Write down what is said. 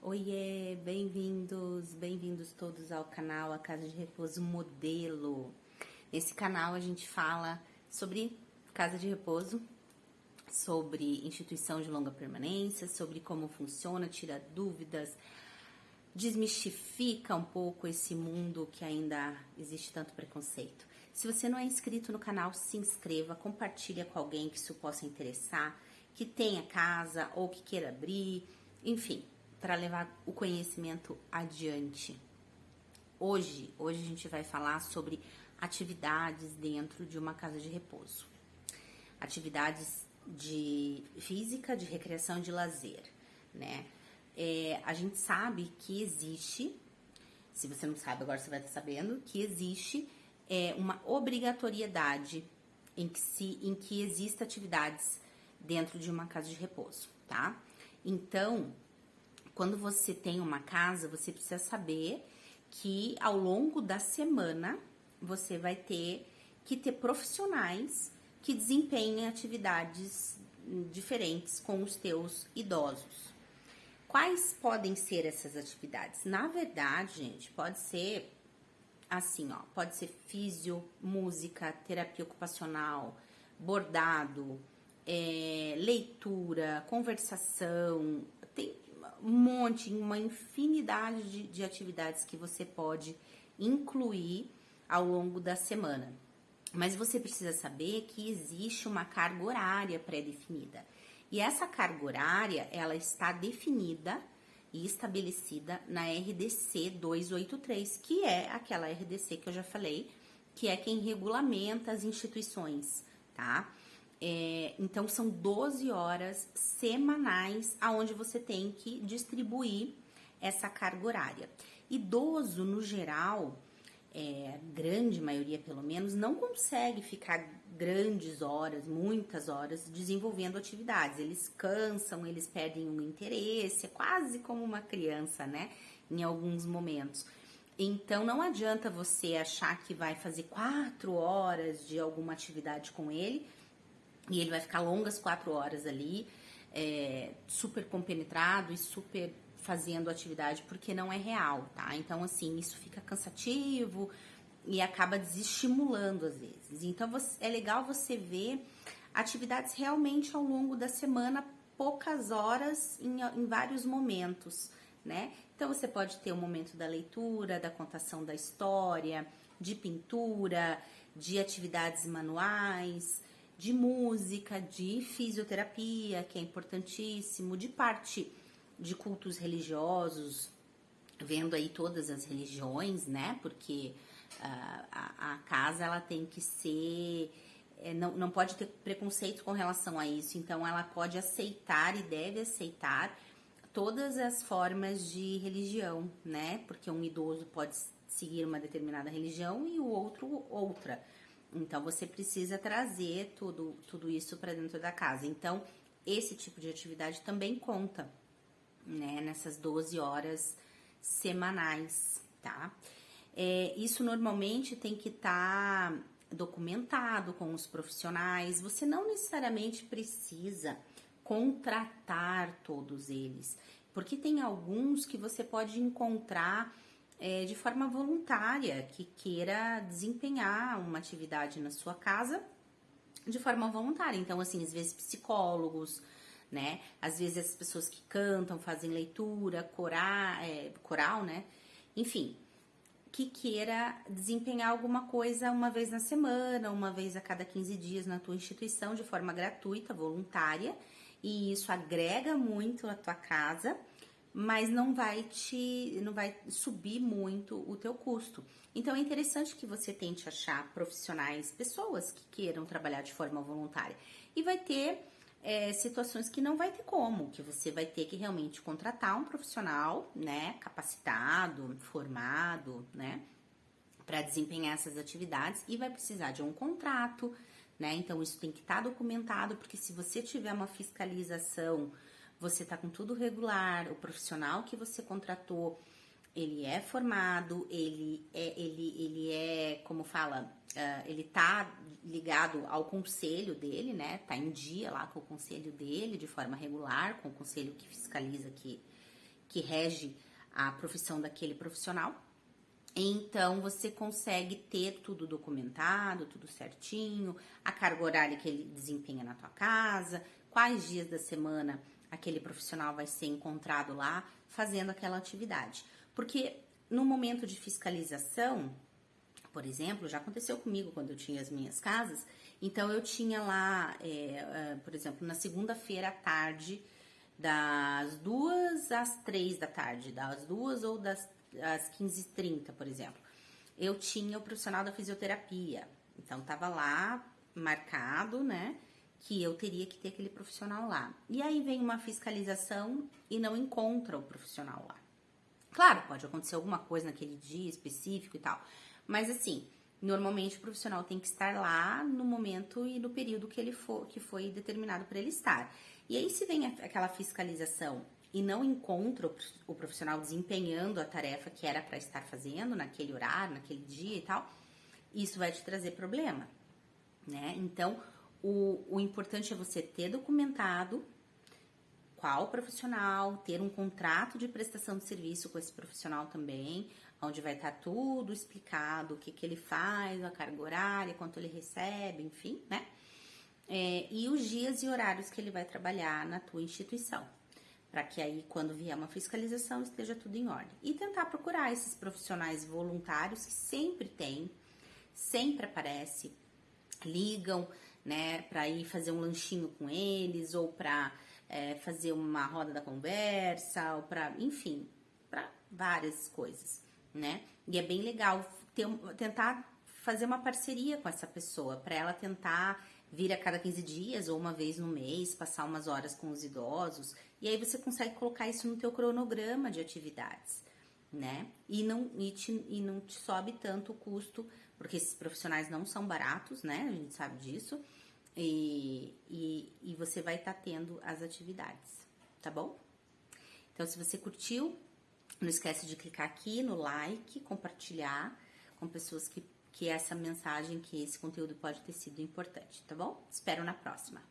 Oiê, bem-vindos todos ao canal A Casa de Repouso Modelo. Nesse canal a gente fala sobre casa de repouso, sobre instituição de longa permanência, sobre como funciona, tira dúvidas, desmistifica um pouco esse mundo que ainda existe tanto preconceito. Se você não é inscrito no canal, se inscreva, compartilha com alguém que isso possa interessar, que tenha casa ou que queira abrir, enfim, para levar o conhecimento adiante. Hoje a gente vai falar sobre atividades dentro de uma casa de repouso. Atividades de física, de recreação e de lazer, né? A gente sabe que existe, se você não sabe, agora você vai estar sabendo, que existe uma obrigatoriedade em que exista atividades dentro de uma casa de repouso, tá? Então, quando você tem uma casa, você precisa saber que ao longo da semana você vai ter que ter profissionais que desempenhem atividades diferentes com os teus idosos. Quais podem ser essas atividades? Na verdade, gente, pode ser assim, ó, pode ser físio, música, terapia ocupacional, bordado, leitura, conversação, tem uma infinidade de atividades que você pode incluir ao longo da semana. Mas você precisa saber que existe uma carga horária pré-definida. E essa carga horária, ela está definida e estabelecida na RDC 283, que é aquela RDC que eu já falei, que é quem regulamenta as instituições, tá? Então, são 12 horas semanais aonde você tem que distribuir essa carga horária. Idoso, no geral, grande maioria pelo menos, não consegue ficar grandes horas, muitas horas, desenvolvendo atividades. Eles cansam, eles perdem o interesse, é quase como uma criança, né? Em alguns momentos. Então, não adianta você achar que vai fazer 4 horas de alguma atividade com ele, e ele vai ficar longas 4 horas ali, super compenetrado e super fazendo atividade, porque não é real, tá? Então, assim, isso fica cansativo e acaba desestimulando às vezes. Então, é legal você ver atividades realmente ao longo da semana, poucas horas em vários momentos, né? Então, você pode ter o momento da leitura, da contação da história, de pintura, de atividades manuais, de música, de fisioterapia, que é importantíssimo, de parte de cultos religiosos, vendo aí todas as religiões, né? Porque a casa, ela tem que ser... não pode ter preconceito com relação a isso, então ela pode aceitar e deve aceitar todas as formas de religião, né? Porque um idoso pode seguir uma determinada religião e o outro outra. Então, você precisa trazer tudo isso para dentro da casa. Então, esse tipo de atividade também conta, né? Nessas 12 horas semanais, tá? Isso normalmente tem que estar documentado com os profissionais. Você não necessariamente precisa contratar todos eles, porque tem alguns que você pode encontrar de forma voluntária, que queira desempenhar uma atividade na sua casa de forma voluntária. Então, assim, às vezes psicólogos, né? Às vezes as pessoas que cantam, fazem leitura, coral, né? Enfim, que queira desempenhar alguma coisa uma vez na semana, uma vez a cada 15 dias na tua instituição, de forma gratuita, voluntária, e isso agrega muito a tua casa, mas não vai subir muito o teu custo. Então, é interessante que você tente achar profissionais, pessoas que queiram trabalhar de forma voluntária. E vai ter situações que não vai ter como, que você vai ter que realmente contratar um profissional, né, capacitado, formado, né, para desempenhar essas atividades, e vai precisar de um contrato, né? Então, isso tem que estar documentado, porque se você tiver uma fiscalização, você tá com tudo regular, o profissional que você contratou, ele é formado, ele é, como fala, ele tá ligado ao conselho dele, né? Tá em dia lá com o conselho dele, de forma regular, com o conselho que fiscaliza que que rege a profissão daquele profissional. Então, você consegue ter tudo documentado, tudo certinho, a carga horária que ele desempenha na tua casa, quais dias da semana aquele profissional vai ser encontrado lá fazendo aquela atividade. Porque no momento de fiscalização, por exemplo, já aconteceu comigo quando eu tinha as minhas casas, então eu tinha lá, por exemplo, na segunda-feira à tarde, das 2 às 3 da tarde, das 2 ou às 15h30, por exemplo, eu tinha o profissional da fisioterapia. Então, tava lá marcado, né, que eu teria que ter aquele profissional lá. E aí vem uma fiscalização e não encontra o profissional lá. Claro, pode acontecer alguma coisa naquele dia específico e tal, mas assim, normalmente o profissional tem que estar lá no momento e no período que foi determinado para ele estar. E aí, se vem aquela fiscalização e não encontra o profissional desempenhando a tarefa que era para estar fazendo naquele horário, naquele dia e tal, isso vai te trazer problema, né? Então, o importante é você ter documentado qual profissional, ter um contrato de prestação de serviço com esse profissional também, onde vai estar tudo explicado, o que ele faz, a carga horária, quanto ele recebe, enfim, né? E os dias e horários que ele vai trabalhar na tua instituição, para que aí, quando vier uma fiscalização, esteja tudo em ordem. E tentar procurar esses profissionais voluntários que sempre tem, sempre aparece, ligam, né, para ir fazer um lanchinho com eles, ou para fazer uma roda da conversa, ou para, enfim, para várias coisas, né? E é bem legal tentar fazer uma parceria com essa pessoa, para ela tentar vir a cada 15 dias ou uma vez no mês, passar umas horas com os idosos, e aí você consegue colocar isso no teu cronograma de atividades, né? E não te sobe tanto o custo, porque esses profissionais não são baratos, né? A gente sabe disso, e você vai estar tendo as atividades, tá bom? Então, se você curtiu, não esquece de clicar aqui no like, compartilhar com pessoas que essa mensagem, que esse conteúdo pode ter sido importante, tá bom? Espero na próxima.